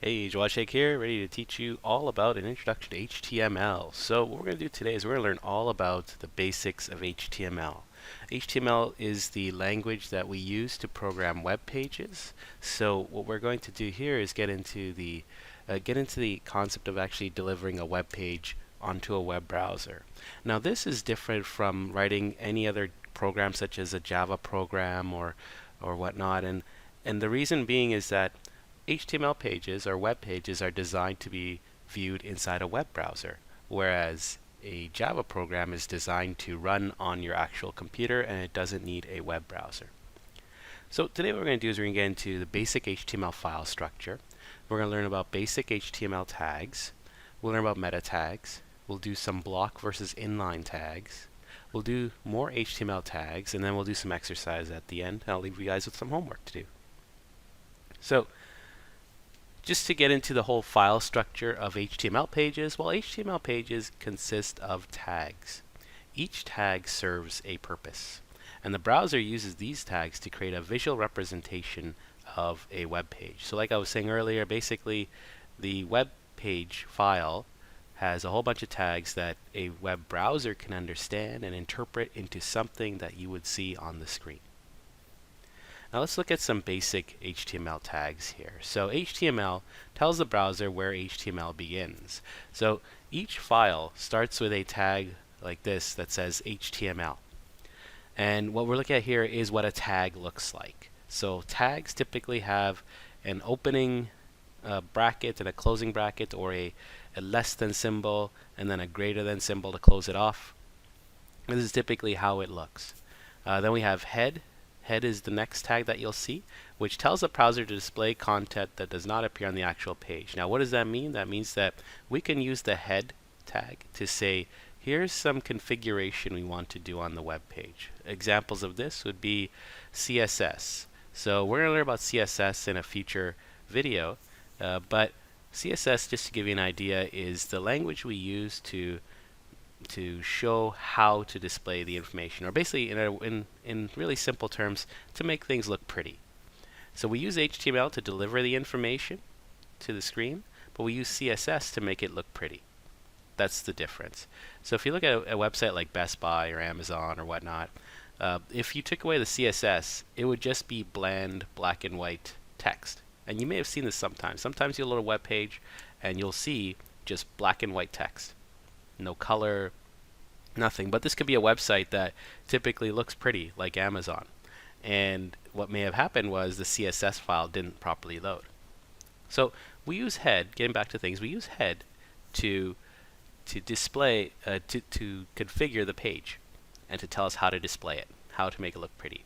Hey, Joel Shake here, ready to teach you all about an introduction to HTML. So what we're going to do today is we're going to learn all about the basics of HTML. HTML is the language that we use to program web pages. So what we're going to do here is get into the concept of actually delivering a web page onto a web browser. Now this is different from writing any other program such as a Java program or whatnot, and the reason being is that HTML pages or web pages are designed to be viewed inside a web browser, whereas a Java program is designed to run on your actual computer and it doesn't need a web browser. So today what we're going to do is we're going to get into the basic HTML file structure. We're going to learn about basic HTML tags. We'll learn about meta tags. We'll do some block versus inline tags. We'll do more HTML tags, and then we'll do some exercise at the end. I'll leave you guys with some homework to do. So just to get into the whole file structure of HTML pages, well, HTML pages consist of tags. Each tag serves a purpose, and the browser uses these tags to create a visual representation of a web page. So like I was saying earlier, basically the web page file has a whole bunch of tags that a web browser can understand and interpret into something that you would see on the screen. Now let's look at some basic HTML tags here. So HTML tells the browser where HTML begins. So each file starts with a tag like this that says HTML. And what we're looking at here is what a tag looks like. So tags typically have an opening bracket and a closing bracket, or a less than symbol and then a greater than symbol to close it off. This is typically how it looks. Then we have head. Head is the next tag that you'll see, which tells the browser to display content that does not appear on the actual page. Now what does that mean? That means that we can use the head tag to say, here's some configuration we want to do on the web page. Examples of this would be CSS. So we're going to learn about CSS in a future video, but CSS, just to give you an idea, is the language we use to show how to display the information, or basically in really simple terms, to make things look pretty. So we use HTML to deliver the information to the screen, but we use CSS to make it look pretty. That's the difference. So if you look at a website like Best Buy or Amazon or whatnot, if you took away the CSS, it would just be bland black and white text. And you may have seen this sometimes. Sometimes you'll load a web page and you'll see just black and white text. No color, nothing. But this could be a website that typically looks pretty, like Amazon. And what may have happened was the CSS file didn't properly load. So we use head, getting back to things, we use head to display, to configure the page and to tell us how to display it, how to make it look pretty,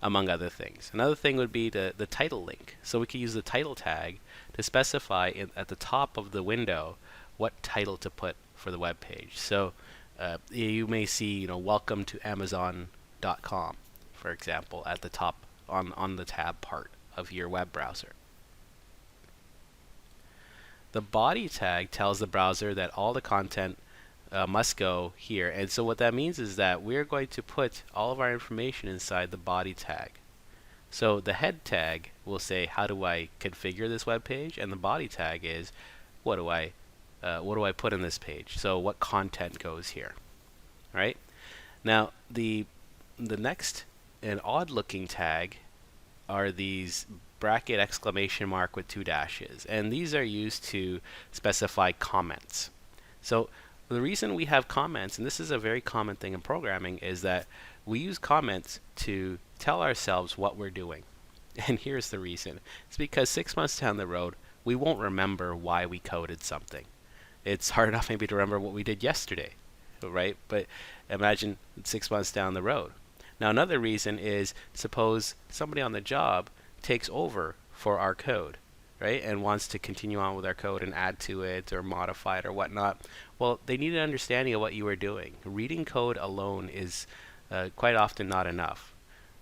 among other things. Another thing would be the title link. So we could use the title tag to specify at the top of the window what title to put for the web page. So you may see, welcome to Amazon.com, for example, at the top on the tab part of your web browser. The body tag tells the browser that all the content must go here. And so what that means is that we're going to put all of our information inside the body tag. So the head tag will say, how do I configure this web page? And the body tag is, what do I put in this page? So what content goes here, right? Now the next, an odd looking tag, are these bracket exclamation mark with 2 dashes, and these are used to specify comments. So the reason we have comments, and this is a very common thing in programming, is that we use comments to tell ourselves what we're doing. And here's the reason. It's because 6 months down the road, we won't remember why we coded something. It's hard enough maybe to remember what we did yesterday, right? But imagine 6 months down the road. Now another reason is, suppose somebody on the job takes over for our code, right, and wants to continue on with our code and add to it or modify it or whatnot. Well, they need an understanding of what you are doing. Reading code alone is quite often not enough.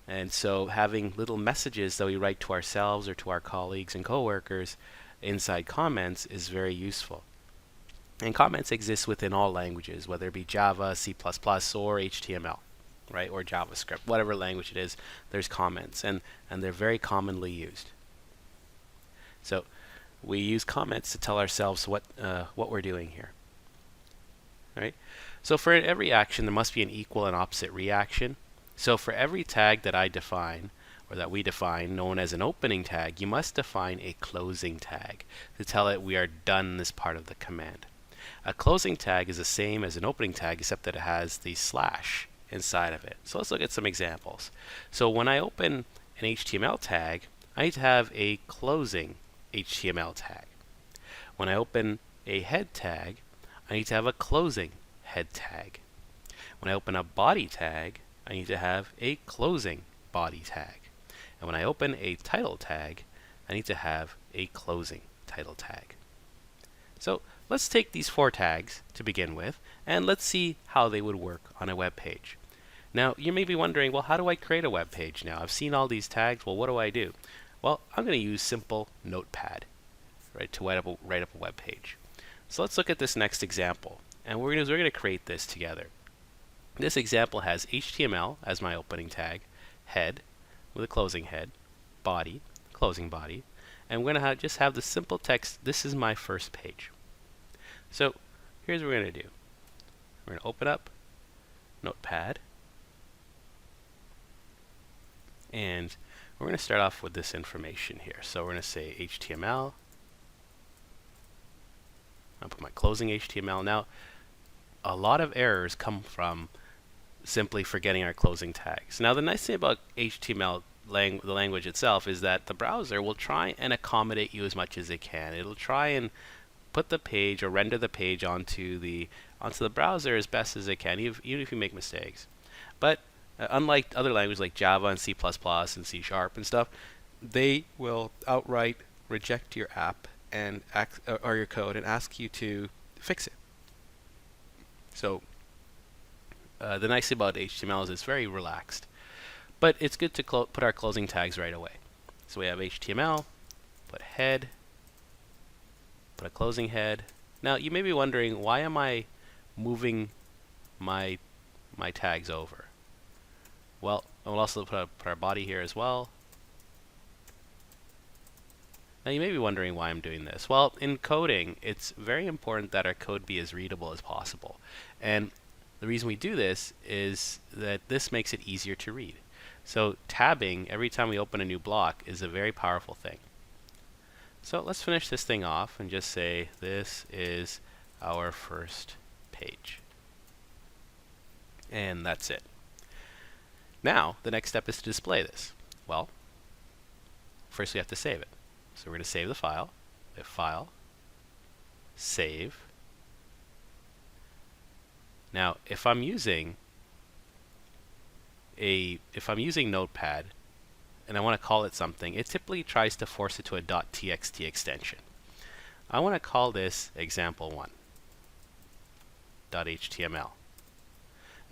And so having little messages that we write to ourselves or to our colleagues and coworkers inside comments is very useful. And comments exist within all languages, whether it be Java, C++, or HTML, right, or JavaScript, whatever language it is, there's comments, and they're very commonly used. So we use comments to tell ourselves what we're doing here. Right? So for every action, there must be an equal and opposite reaction. So for every tag that I define, or that we define, known as an opening tag, you must define a closing tag to tell it we are done this part of the command. A closing tag is the same as an opening tag, except that it has the slash inside of it. So let's look at some examples. So when I open an HTML tag, I need to have a closing HTML tag. When I open a head tag, I need to have a closing head tag. When I open a body tag, I need to have a closing body tag. And when I open a title tag, I need to have a closing title tag. So let's take these 4 tags to begin with, and let's see how they would work on a web page. Now, you may be wondering, well, how do I create a web page now? I've seen all these tags. Well, what do I do? Well, I'm going to use simple Notepad, right, to write up a web page. So let's look at this next example. And what we're going to create this together. This example has HTML as my opening tag, head with a closing head, body, closing body, and we're going to just have the simple text, this is my first page. So here's what we're going to do. We're going to open up Notepad, and we're going to start off with this information here. So we're going to say HTML. I'll put my closing HTML. Now, a lot of errors come from simply forgetting our closing tags. Now, the nice thing about HTML, the language itself, is that the browser will try and accommodate you as much as it can. It'll try and put the page or render the page onto the browser as best as it can, even if you make mistakes. But unlike other languages like Java and C++ and C# and stuff, they will outright reject your app and or your code and ask you to fix it. So the nice thing about HTML is it's very relaxed, but it's good to put our closing tags right away. So we have HTML, put head, put a closing head. Now you may be wondering, why am I moving my tags over? Well, we'll also put our body here as well. Now you may be wondering why I'm doing this. Well, in coding, it's very important that our code be as readable as possible. And the reason we do this is that this makes it easier to read. So tabbing every time we open a new block is a very powerful thing. So let's finish this thing off and just say this is our first page. And that's it. Now, the next step is to display this. Well, first we have to save it. So we're going to save the file. We have File, Save. Now, if I'm using Notepad and I want to call it something, it typically tries to force it to a .txt extension. I want to call this example1.html.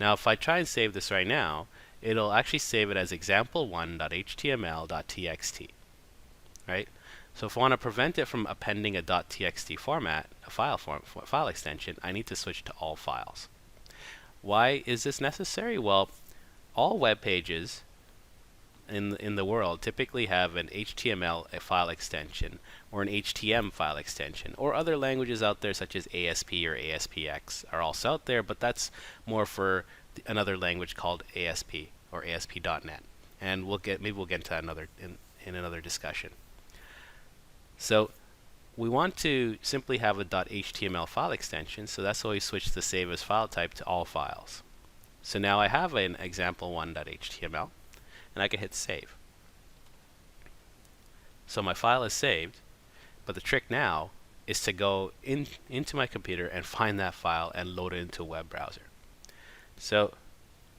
Now, if I try and save this right now, it'll actually save it as example1.html.txt, right? So if I want to prevent it from appending a .txt format, a file extension, I need to switch to all files. Why is this necessary? Well, all web pages in the world typically have an HTML file extension or an HTM file extension, or other languages out there such as ASP or ASPX are also out there, but that's more for another language called ASP or ASP.NET, and maybe we'll get into another in another discussion. So we want to simply have a .html file extension, so that's why we switch the save as file type to all files. So now I have an example1.html, and I can hit save. So my file is saved, but the trick now is to go into my computer and find that file and load it into a web browser. So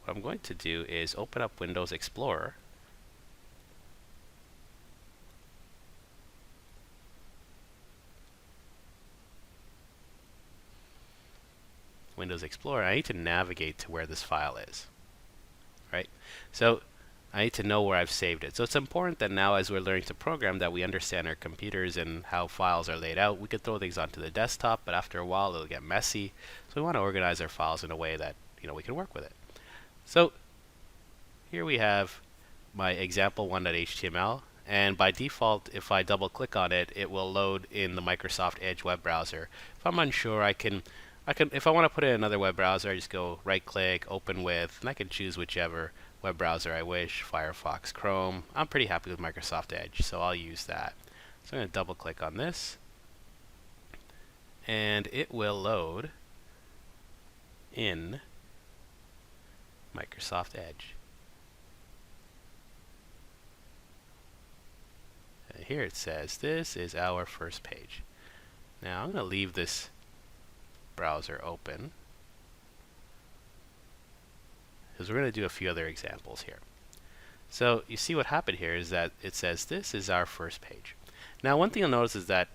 what I'm going to do is open up Windows Explorer, I need to navigate to where this file is, right? So I need to know where I've saved it. So it's important that now, as we're learning to program, that we understand our computers and how files are laid out. We could throw things onto the desktop, but after a while it'll get messy. So we want to organize our files in a way that we can work with it. So here we have my example1.html, and by default, if I double click on it, it will load in the Microsoft Edge web browser. If I'm unsure, if I want to put it in another web browser, I just go right click, open with, and I can choose whichever web browser I wish, Firefox, Chrome. I'm pretty happy with Microsoft Edge, so I'll use that. So I'm going to double click on this, and it will load in Microsoft Edge. And here it says, this is our first page. Now I'm going to leave this browser open, because we're going to do a few other examples here. So you see what happened here is that it says this is our first page. Now one thing you'll notice is that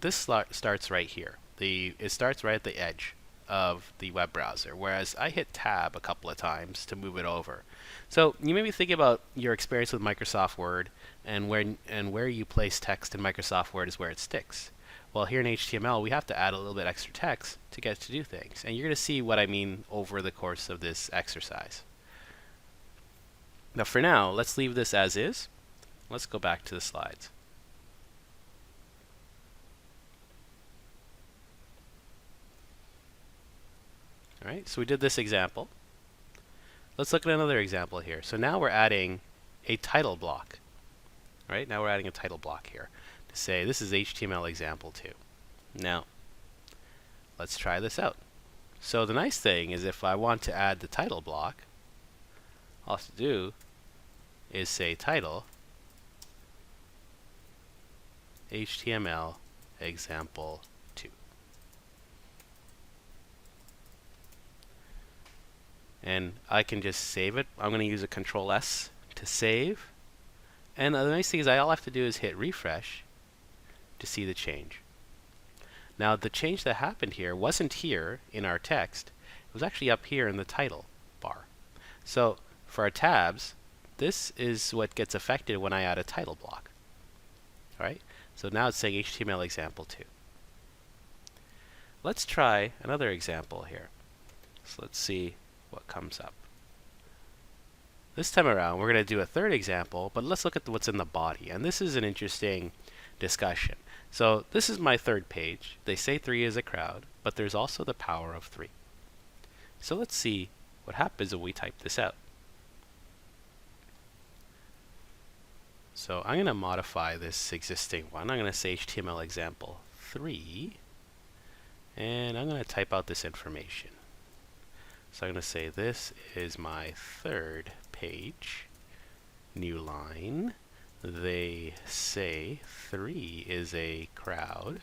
this starts right here. It starts right at the edge of the web browser, whereas I hit tab a couple of times to move it over. So you may be thinking about your experience with Microsoft Word, and where you place text in Microsoft Word is where it sticks. Well, here in HTML, we have to add a little bit extra text to get to do things. And you're going to see what I mean over the course of this exercise. Now, for now, let's leave this as is. Let's go back to the slides. All right, so we did this example. Let's look at another example here. So now we're adding a title block. All right, now we're adding a title block here to say this is HTML example 2. Now, let's try this out. So the nice thing is if I want to add the title block, all I have to do is say title HTML example 2. And I can just save it. I'm going to use a Control S to save. And the nice thing is all I have to do is hit refresh to see the change. Now the change that happened here wasn't here in our text. It was actually up here in the title bar. So for our tabs, this is what gets affected when I add a title block. All right? So now it's saying HTML example 2. Let's try another example here. So let's see what comes up. This time around, we're going to do a third example, but let's look at what's in the body. And this is an interesting discussion. So this is my third page. They say 3 is a crowd, but there's also the power of 3. So let's see what happens when we type this out. So I'm going to modify this existing one. I'm going to say HTML example 3, and I'm going to type out this information. So I'm going to say this is my third page, new line. They say 3 is a crowd,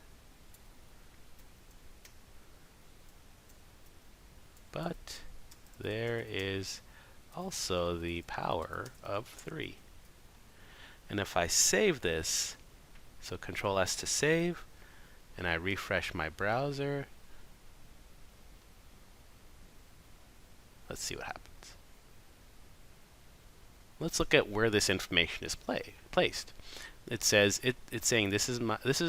but there is also the power of 3. And if I save this, so Control S to save, and I refresh my browser, let's see what happens. Let's look at where this information is placed. It says it's saying this is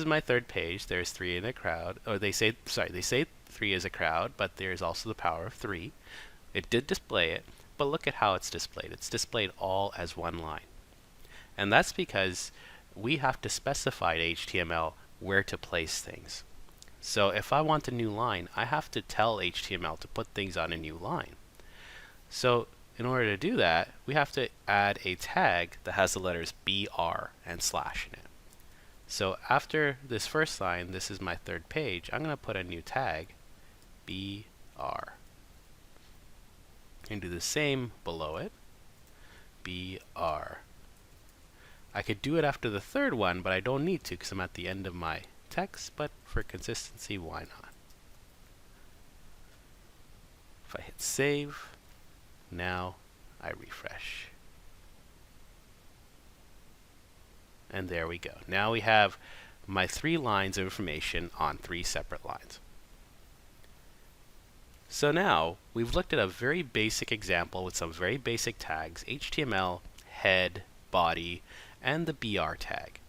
my third page. There's 3 in a crowd, or they say 3 is a crowd, but there's also the power of 3. It did display it, but look at how it's displayed. It's displayed all as one line, and that's because we have to specify to HTML where to place things. So if I want a new line, I have to tell HTML to put things on a new line. So in order to do that, we have to add a tag that has the letters BR and slash in it. So after this first line, this is my third page, I'm going to put a new tag, BR. And do the same below it, BR. I could do it after the third one, but I don't need to because I'm at the end of my text, but for consistency, why not? If I hit save, now I refresh. And there we go. Now we have my 3 lines of information on 3 separate lines. So now we've looked at a very basic example with some very basic tags, HTML, head, body, and the BR tag.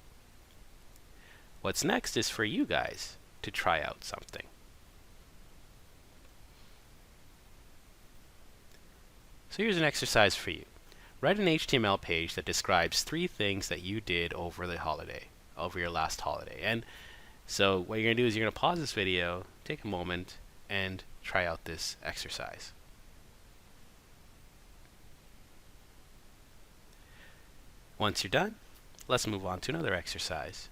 What's next is for you guys to try out something. So here's an exercise for you. Write an HTML page that describes 3 things that you did over your last holiday. And so what you're going to do is you're going to pause this video, take a moment, and try out this exercise. Once you're done, let's move on to another exercise.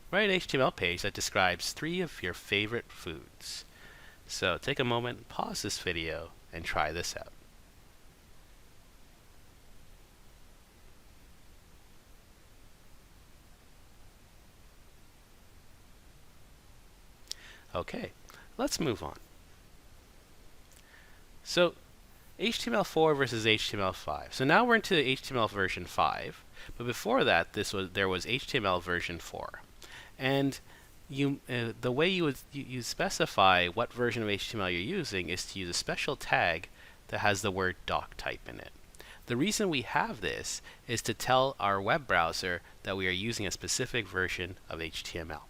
Write an HTML page that describes 3 of your favorite foods. So take a moment, pause this video, and try this out. Okay, let's move on. So HTML4 versus HTML5. So now we're into HTML version 5, but before that there was HTML version 4. And the way you specify what version of HTML you're using is to use a special tag that has the word doc type in it. The reason we have this is to tell our web browser that we are using a specific version of HTML.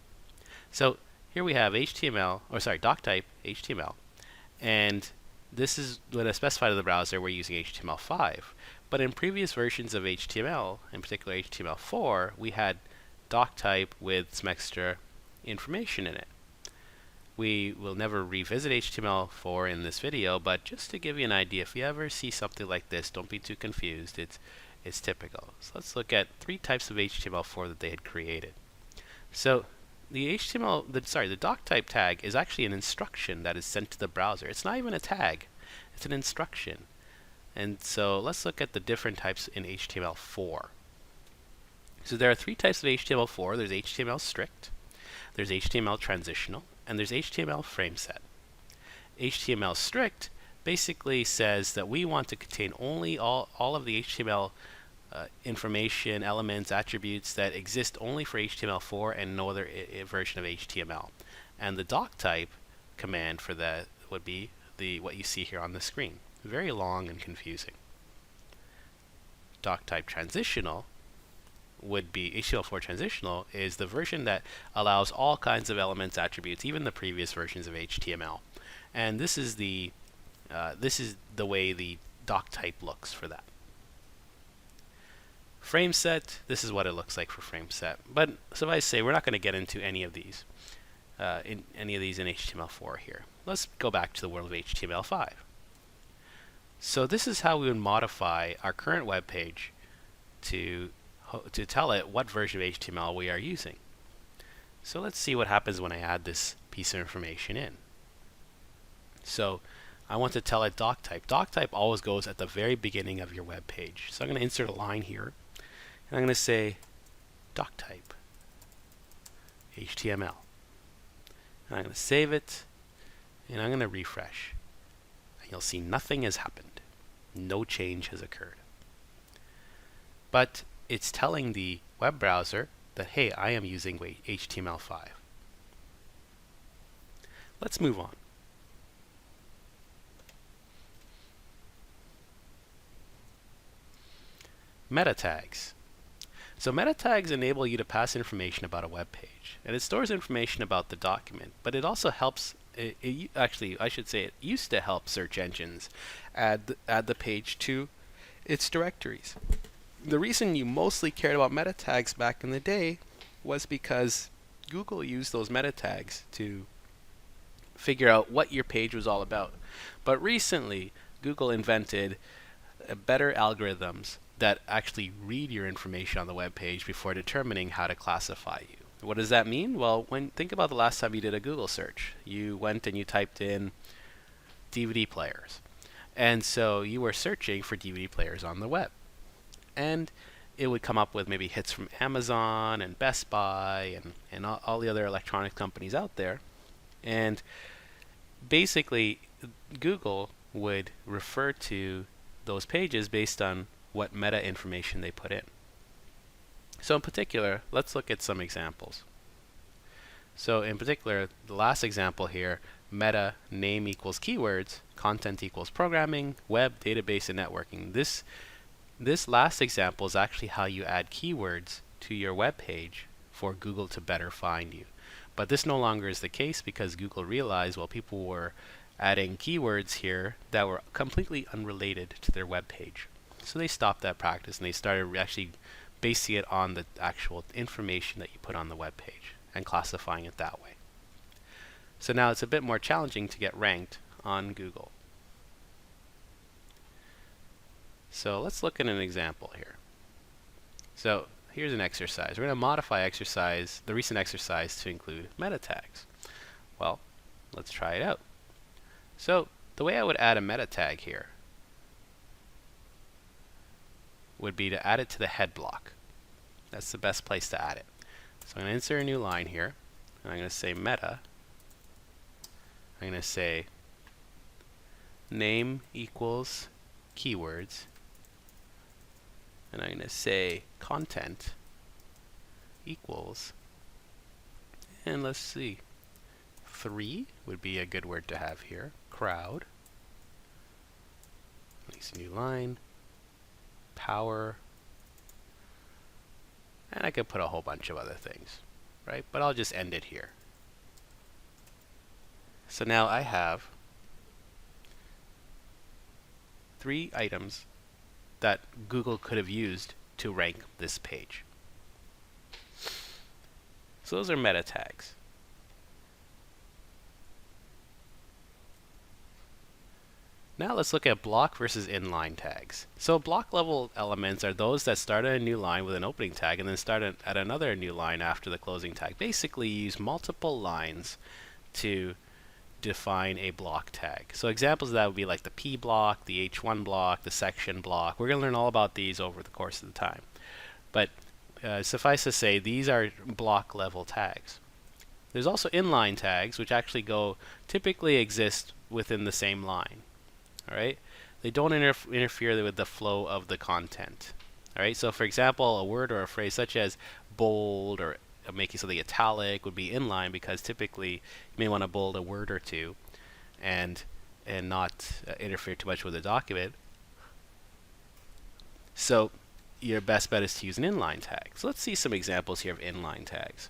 So here we have doc type HTML, and this is when I specify to the browser we're using HTML5. But in previous versions of HTML, in particular HTML4, we had doc type with some extra information in it. We will never revisit HTML4 in this video, but just to give you an idea, if you ever see something like this, don't be too confused. It's typical. So let's look at 3 types of HTML4 that they had created. So the doc type tag is actually an instruction that is sent to the browser. It's not even a tag, it's an instruction. And so let's look at the different types in HTML4. So there are 3 types of HTML4. There's HTML strict, there's HTML transitional, and there's HTML frame set. HTML strict basically says that we want to contain only all of the HTML information, elements, attributes that exist only for HTML4 and no other version of HTML. And the doc type command for that would be what you see here on the screen. Very long and confusing. Doc type transitional would be HTML4 transitional is the version that allows all kinds of elements, attributes, even the previous versions of HTML. And this is the way the doc type looks for that. Frame set, this is what it looks like for frame set. But suffice to say, we're not going to get into any of these in HTML4 here. Let's go back to the world of HTML5. So this is how we would modify our current web page to tell it what version of HTML we are using. So let's see what happens when I add this piece of information in. So I want to tell it doc type. Doc type always goes at the very beginning of your web page. So I'm going to insert a line here, and I'm going to say doc type HTML. And I'm going to save it, and I'm going to refresh. And you'll see nothing has happened. No change has occurred. But it's telling the web browser that, hey, I am using HTML5. Let's move on. Meta tags. So meta tags enable you to pass information about a web page, and it stores information about the document, but it also helps, actually I should say it used to help search engines add the page to its directories. The reason you mostly cared about meta tags back in the day was because Google used those meta tags to figure out what your page was all about. But recently, Google invented better algorithms that actually read your information on the web page before determining how to classify you. What does that mean? Well, think about the last time you did a Google search. You went and you typed in DVD players. And so you were searching for DVD players on the web. And it would come up with maybe hits from Amazon and Best Buy and all the other electronic companies out there. And basically, Google would refer to those pages based on what meta information they put in. So in particular, let's look at some examples. So in particular, the last example here, meta name equals keywords, content equals programming, web, database, and networking. This last example is actually how you add keywords to your web page for Google to better find you. But this no longer is the case because Google realized, well, people were adding keywords here that were completely unrelated to their web page. So they stopped that practice and they started actually basing it on the actual information that you put on the web page and classifying it that way. So now it's a bit more challenging to get ranked on Google. So let's look at an example here. So here's an exercise. We're going to modify the recent exercise to include meta tags. Well, let's try it out. So the way I would add a meta tag here would be to add it to the head block. That's the best place to add it. So I'm going to insert a new line here, and I'm going to say meta. I'm going to say name equals keywords, and I'm going to say content equals, and let's see, 3 would be a good word to have here, crowd, nice new line, power, and I could put a whole bunch of other things, right? But I'll just end it here. So now I have 3 items that Google could have used to rank this page. So those are meta tags. Now let's look at block versus inline tags. So block level elements are those that start at a new line with an opening tag and then start at another new line after the closing tag. Basically use multiple lines to define a block tag. So examples of that would be like the P block, the H1 block, the section block. We're going to learn all about these over the course of the time. But suffice to say, these are block level tags. There's also inline tags, which actually typically exist within the same line. All right, they don't interfere with the flow of the content. All right, so for example, a word or a phrase such as bold or making something italic would be inline because typically you may want to bold a word or two and not interfere too much with the document. So your best bet is to use an inline tag. So let's see some examples here of inline tags.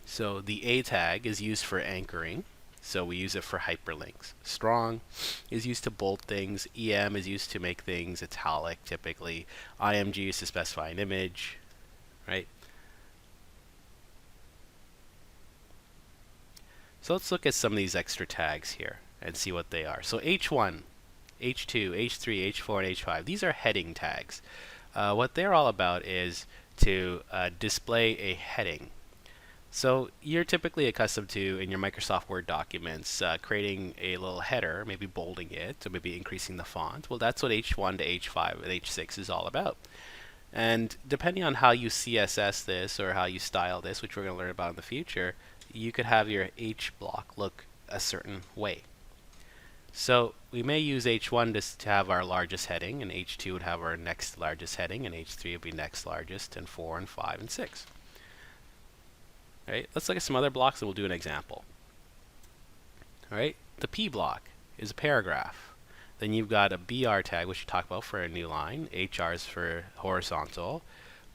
So the A tag is used for anchoring. So we use it for hyperlinks. Strong is used to bold things. EM is used to make things italic typically. IMG is to specify an image, right? So let's look at some of these extra tags here and see what they are. So H1, H2, H3, H4, and H5. These are heading tags. What they're all about is to display a heading. So you're typically accustomed to, in your Microsoft Word documents, creating a little header, maybe bolding it, or maybe increasing the font. Well, that's what H1 to H5 and H6 is all about. And depending on how you CSS this or how you style this, which we're going to learn about in the future, you could have your H block look a certain way. So we may use H1 to have our largest heading, and H2 would have our next largest heading, and H3 would be next largest, and 4 and 5 and 6. All right, let's look at some other blocks and we'll do an example. All right, the P block is a paragraph. Then you've got a BR tag, which you talk about for a new line. HR is for horizontal.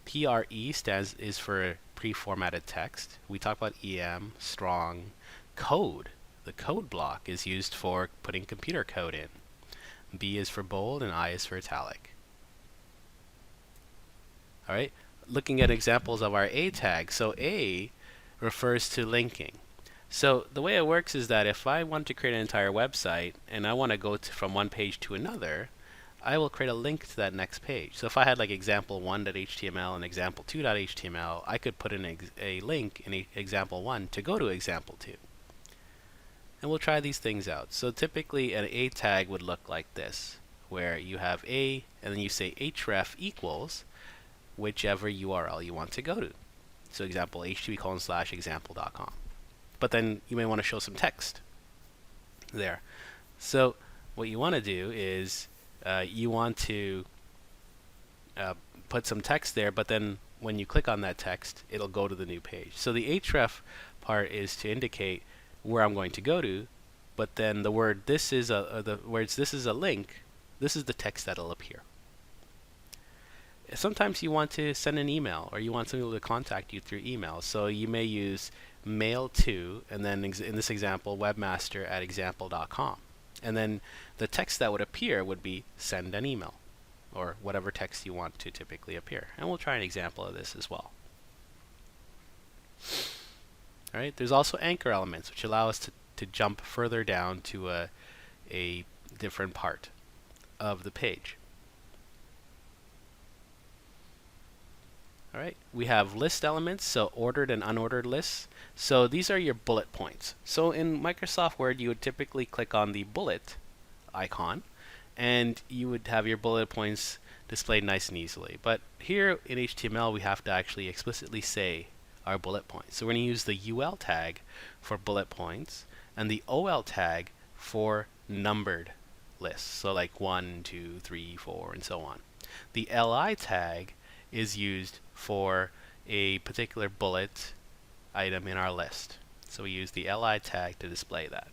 PRE is for pre-formatted text. We talk about EM, strong. Code. The code block is used for putting computer code in. B is for bold and I is for italic. All right, looking at examples of our A tag. So A refers to linking. So the way it works is that if I want to create an entire website and I want to go from one page to another, I will create a link to that next page. So if I had like example1.html and example2.html, I could put in a link in example1 to go to example2. And we'll try these things out. So typically an A tag would look like this, where you have A and then you say href equals whichever URL you want to go to. So example http:/example.com. But then you may want to show some text there. So what you want to do is you want to put some text there, but then when you click on that text, it'll go to the new page. So the href part is to indicate where I'm going to go to, but then the word this is this is a link, this is the text that'll appear. Sometimes you want to send an email or you want somebody to contact you through email. So you may use mail to, and then in this example, webmaster@example.com. And then the text that would appear would be send an email. or whatever text you want to typically appear. And we'll try an example of this as well. All right, there's also anchor elements, which allow us to jump further down to a different part of the page. All right, we have list elements, so ordered and unordered lists. So these are your bullet points. So in Microsoft Word, you would typically click on the bullet icon, and you would have your bullet points displayed nice and easily. But here in HTML, we have to actually explicitly say our bullet points. So we're going to use the UL tag for bullet points and the OL tag for numbered lists. So like 1, 2, 3, 4, and so on. The LI tag is used for a particular bullet item in our list. So we use the LI tag to display that.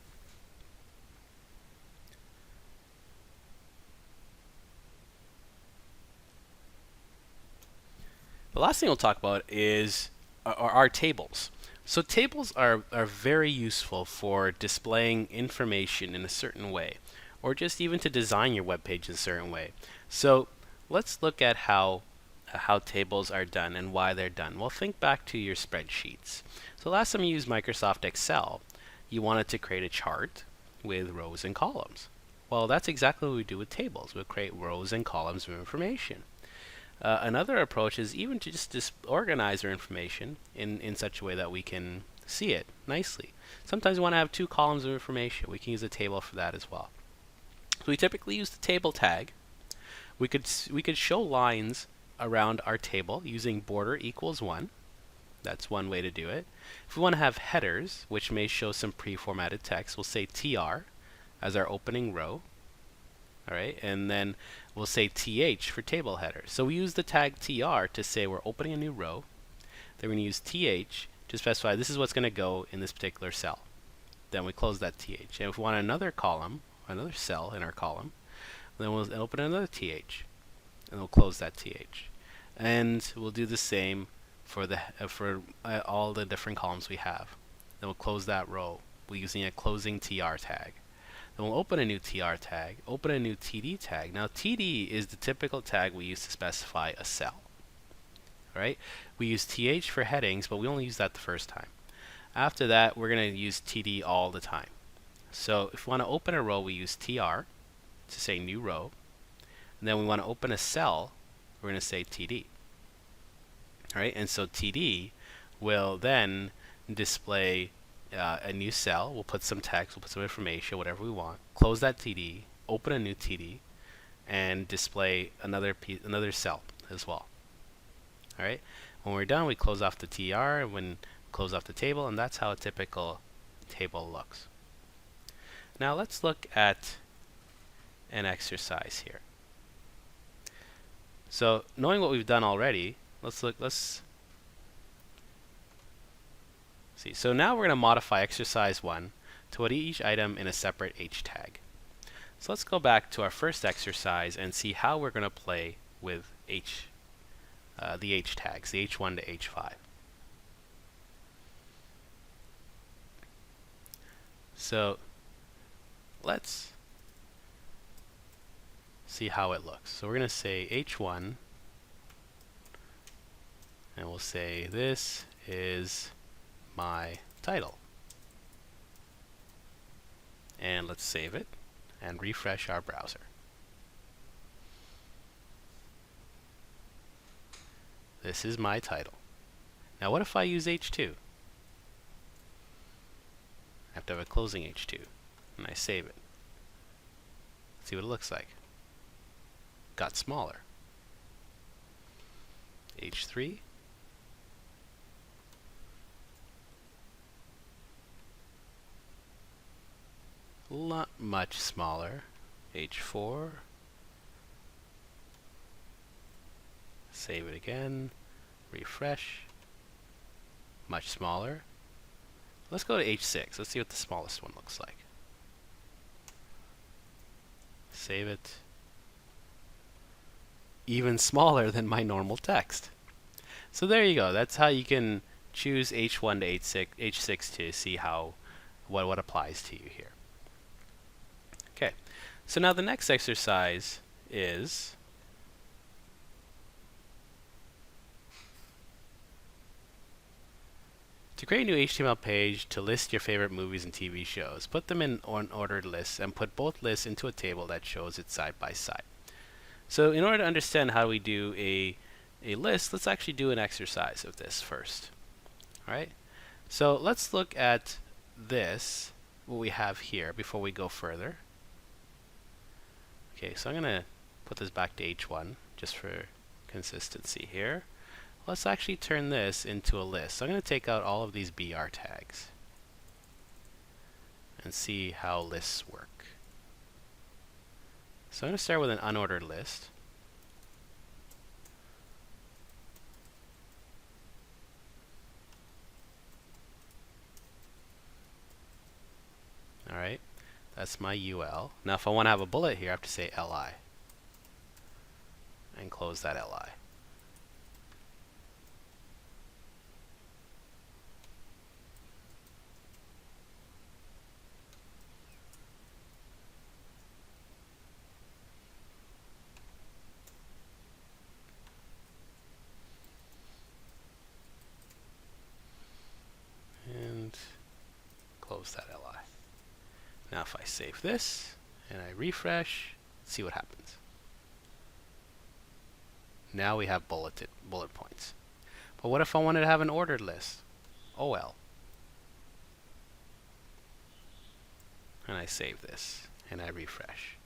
The last thing we'll talk about is our tables. So tables are very useful for displaying information in a certain way, or just even to design your web page in a certain way. So let's look at how tables are done and why they're done. Well, think back to your spreadsheets. So last time you used Microsoft Excel, you wanted to create a chart with rows and columns. Well, that's exactly what we do with tables. We'll create rows and columns of information. Another approach is even to just organize our information in such a way that we can see it nicely. Sometimes we want to have 2 columns of information. We can use a table for that as well. So we typically use the table tag. We could show lines around our table using border equals 1. That's one way to do it. If we want to have headers, which may show some pre-formatted text, we'll say TR as our opening row. All right, and then we'll say TH for table header. So we use the tag TR to say we're opening a new row. Then we're going to use TH to specify this is what's going to go in this particular cell. Then we close that TH. And if we want another column, another cell in our column, then we'll open another TH, and we'll close that TH. And we'll do the same for all the different columns we have. Then we'll close that row. We're using a closing TR tag. Then we'll open a new TR tag, open a new TD tag. Now TD is the typical tag we use to specify a cell. All right? We use TH for headings, but we only use that the first time. After that, we're going to use TD all the time. So if we want to open a row, we use TR to say new row. And then we want to open a cell, we're going to say TD. All right? And so TD will then display a new cell. We'll put some text, we'll put some information, whatever we want. Close that TD, open a new TD, and display another cell as well. All right. When we're done, we close off the TR, and when close off the table, and that's how a typical table looks. Now let's look at an exercise here. So knowing what we've done already, let's see. So now we're going to modify exercise 1 to put each item in a separate H tag. So let's go back to our first exercise and see how we're going to play with the H tags, the H1 to H5. So let's see how it looks. So we're going to say H1, and we'll say this is my title. And let's save it and refresh our browser. This is my title. Now what if I use H2? I have to have a closing H2, and I save it. Let's see what it looks like. Got smaller. H3. Not much smaller. H4. Save it again. Refresh. Much smaller. Let's go to H6. Let's see what the smallest one looks like. Save it. Even smaller than my normal text. So there you go. That's how you can choose H1 to H6 to see what applies to you here. Okay. So now the next exercise is To create a new HTML page to list your favorite movies and TV shows, put them in ordered lists and put both lists into a table that shows it side by side. So in order to understand how we do a list, let's actually do an exercise of this first. All right. So let's look at this, what we have here, before we go further. Okay, so I'm going to put this back to H1 just for consistency here. Let's actually turn this into a list. So I'm going to take out all of these BR tags and see how lists work. So I'm going to start with an unordered list. Alright, that's my UL. Now if I want to have a bullet here, I have to say LI and close that LI. And close that LI. Now if I save this and I refresh, see what happens. Now we have bullet points. But what if I wanted to have an ordered list? OL. And I save this and I refresh.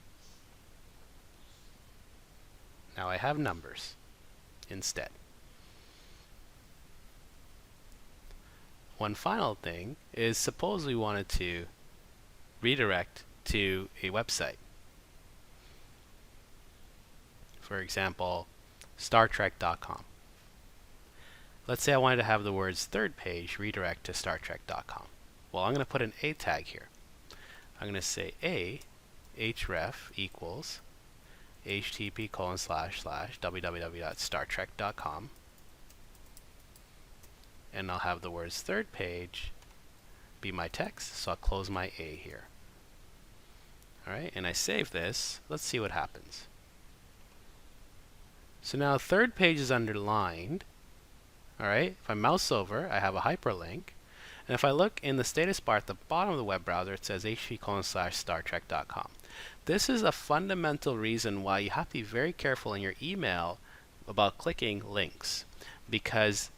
Now I have numbers instead. One final thing is, suppose we wanted to redirect to a website. For example, StarTrek.com. Let's say I wanted to have the words third page redirect to StarTrek.com. Well, I'm going to put an A tag here. I'm going to say A href equals http://www.startrek.com, and I'll have the words third page be my text, so I'll close my A here. Alright, and I save this. Let's see what happens. So now third page is underlined. Alright, if I mouse over, I have a hyperlink. And if I look in the status bar at the bottom of the web browser, it says http://startrek.com. This is a fundamental reason why you have to be very careful in your email about clicking links. Because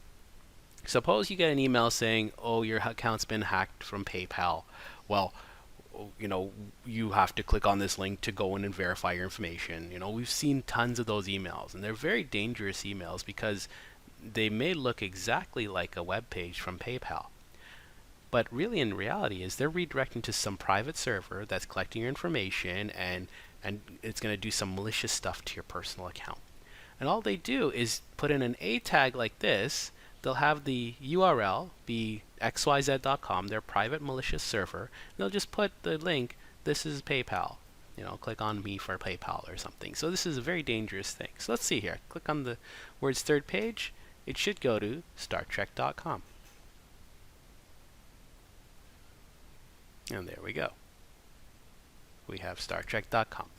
suppose you get an email saying, oh, your account's been hacked from PayPal. Well, you know, you have to click on this link to go in and verify your information. You know, we've seen tons of those emails, and they're very dangerous emails because they may look exactly like a web page from PayPal. But really, in reality, is they're redirecting to some private server that's collecting your information, and it's going to do some malicious stuff to your personal account. And all they do is put in an A tag like this. They'll have the URL be xyz.com, their private malicious server. And they'll just put the link, this is PayPal. You know, click on me for PayPal or something. So this is a very dangerous thing. So let's see here. Click on the words third page. It should go to StarTrek.com. And there we go. We have StarTrek.com.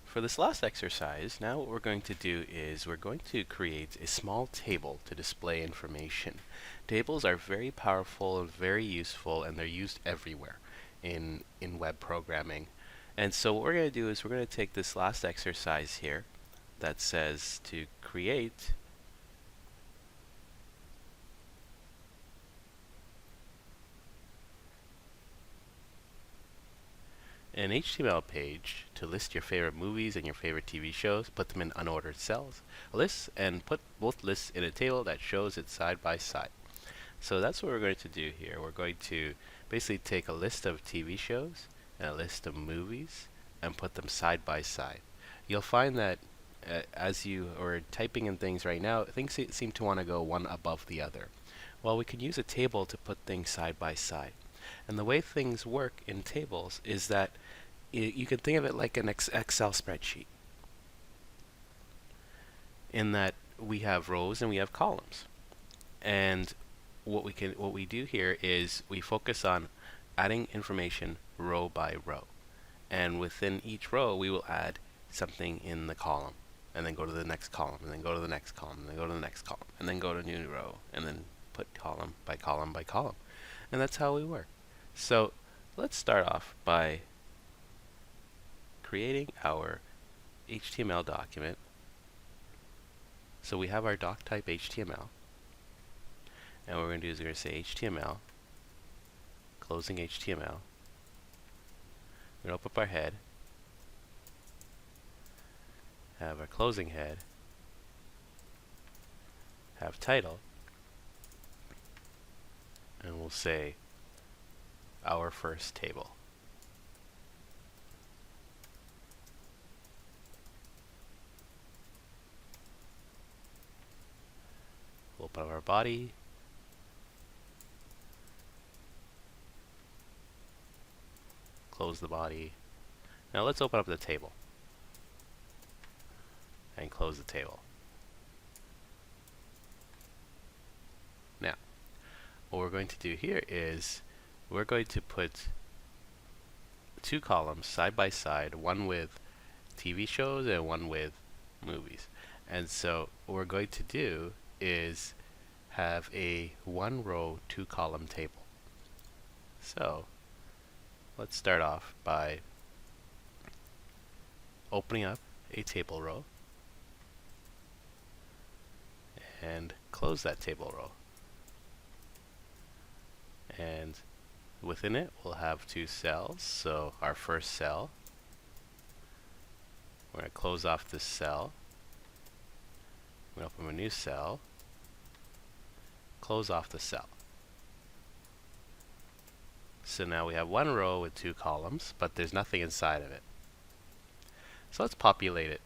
For this last exercise, now what we're going to do is we're going to create a small table to display information. Tables are very powerful and very useful, and they're used everywhere in web programming. And so what we're going to do is we're going to take this last exercise here that says to create an HTML page to list your favorite movies and your favorite TV shows, put them in unordered cells, lists, and put both lists in a table that shows it side by side. So that's what we're going to do here. We're going to basically take a list of TV shows and a list of movies and put them side by side. You'll find that as you are typing in things right now, things seem to want to go one above the other. Well, we can use a table to put things side by side. And the way things work in tables is that you can think of it like an Excel spreadsheet, in that we have rows and we have columns. And what we do here is we focus on adding information row by row. and within each row we will add something in the column, and then go to the next column, and then go to the next column, and then go to the next column, and then go to a new row, and then put column by column by column. And that's how we work. So let's start off by creating our HTML document. So we have our doc type HTML, and what we're going to do is we're going to say HTML, closing HTML. We're going to open up our head, have our closing head, have title, and we'll say our first table. We'll open up our body, close the body. Now let's open up the table and close the table. Now, what we're going to do here is we're going to put two columns side by side, one with TV shows and one with movies. And so what we're going to do is have a one row, two column table. So let's start off by opening up a table row and close that table row. And within it we'll have two cells. So our first cell, we're going to close off this cell. We're going to open a new cell, close off the cell. So now we have one row with two columns, but there's nothing inside of it. So let's populate it.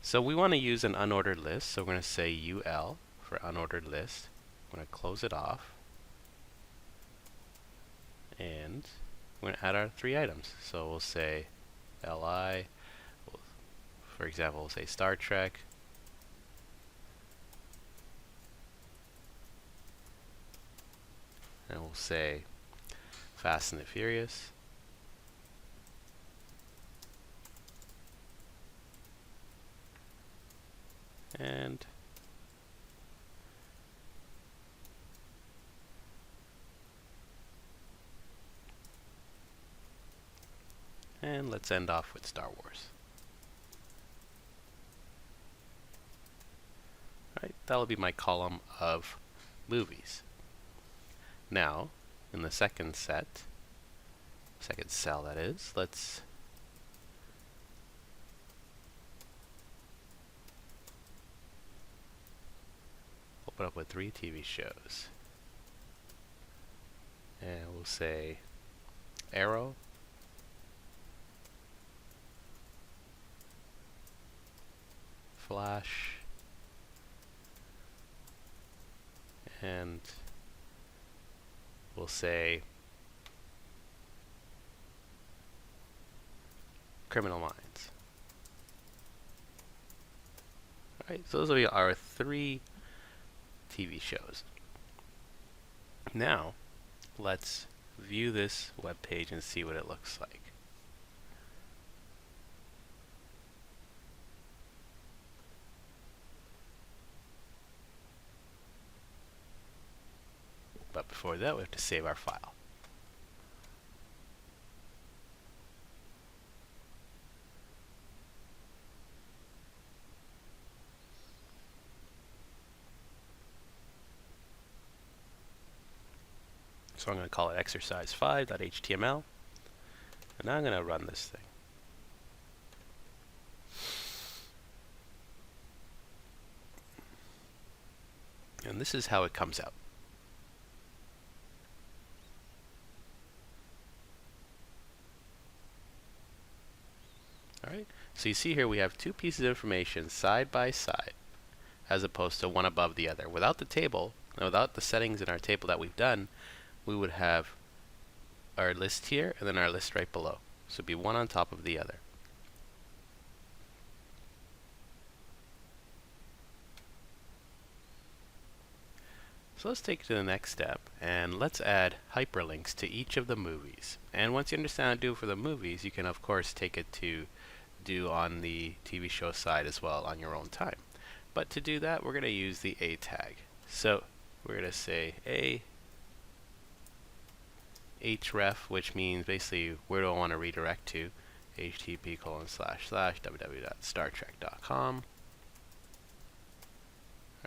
So we want to use an unordered list, so we're going to say UL for unordered list. I'm going to close it off, and we're going to add our three items. So we'll say LI, for example, we'll say Star Trek, and we'll say Fast and the Furious, and let's end off with Star Wars. Alright, that'll be my column of movies. Now, in the second cell that is, let's open up with 3 TV shows. And we'll say Arrow, Flash, and we'll say Criminal Minds. Alright, so those will be our 3 TV shows. Now, let's view this web page and see what it looks like. But before that, we have to save our file. So I'm going to call it exercise5.html, and now I'm going to run this thing. And this is how it comes out. Alright, so you see here we have 2 pieces of information side by side, as opposed to one above the other. Without the table, without the settings in our table that we've done, we would have our list here and then our list right below. So it'd be one on top of the other. So let's take it to the next step, and let's add hyperlinks to each of the movies. And once you understand how to do it for the movies, you can of course take it to do on the TV show side as well on your own time. But to do that, we're going to use the A tag. So we're going to say A href, which means basically where do I want to redirect to, http://www.startrek.com.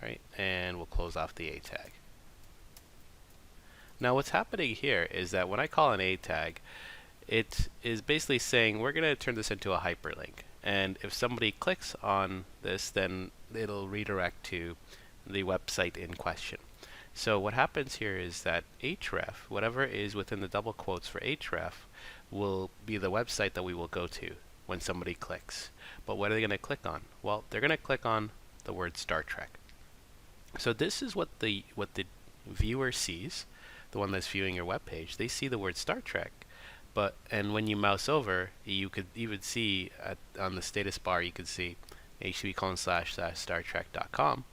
Alright, and we'll close off the A tag. Now what's happening here is that when I call an A tag, it is basically saying we're going to turn this into a hyperlink. And if somebody clicks on this, then it'll redirect to the website in question. So what happens here is that href, whatever is within the double quotes for href, will be the website that we will go to when somebody clicks. But what are they going to click on? Well, they're going to click on the word Star Trek. So this is what the viewer sees, the one that's viewing your web page. They see the word Star Trek, and when you mouse over, you could even see on the status bar, you could see http://startrek.com.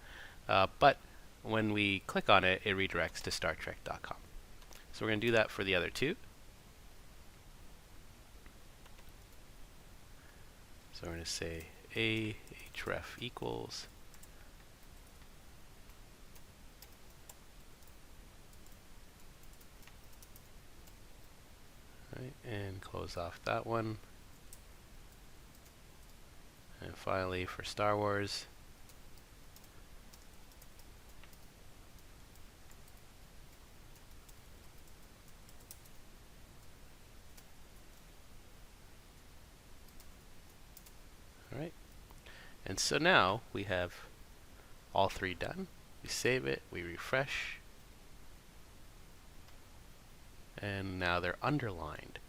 But when we click on it, it redirects to startrek.com. So we're going to do that for the other two. So we're going to say href equals and close off that one. And finally for Star Wars, alright, and so now we have all three done. We save it, we refresh, and now they're underlined.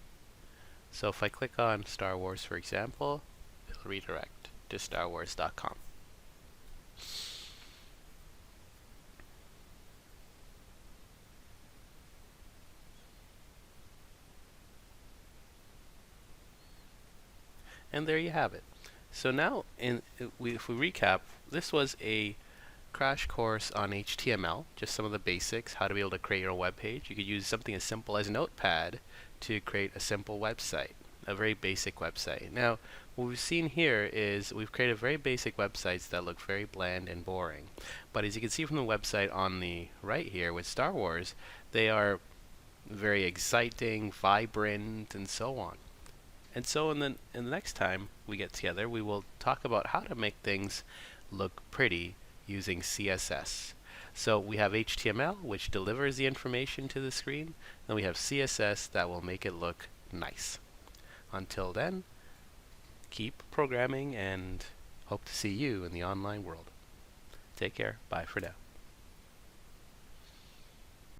So if I click on Star Wars, for example, it'll redirect to starwars.com. And there you have it. So now, if we recap, this was a crash course on HTML, just some of the basics, how to be able to create your own web page. You could use something as simple as Notepad to create a simple website, a very basic website. Now, what we've seen here is we've created very basic websites that look very bland and boring. But as you can see from the website on the right here with Star Wars, they are very exciting, vibrant, and so on. And so in the next time we get together, we will talk about how to make things look pretty using CSS. So we have HTML, which delivers the information to the screen, and we have CSS that will make it look nice. Until then, keep programming and hope to see you in the online world. Take care. Bye for now.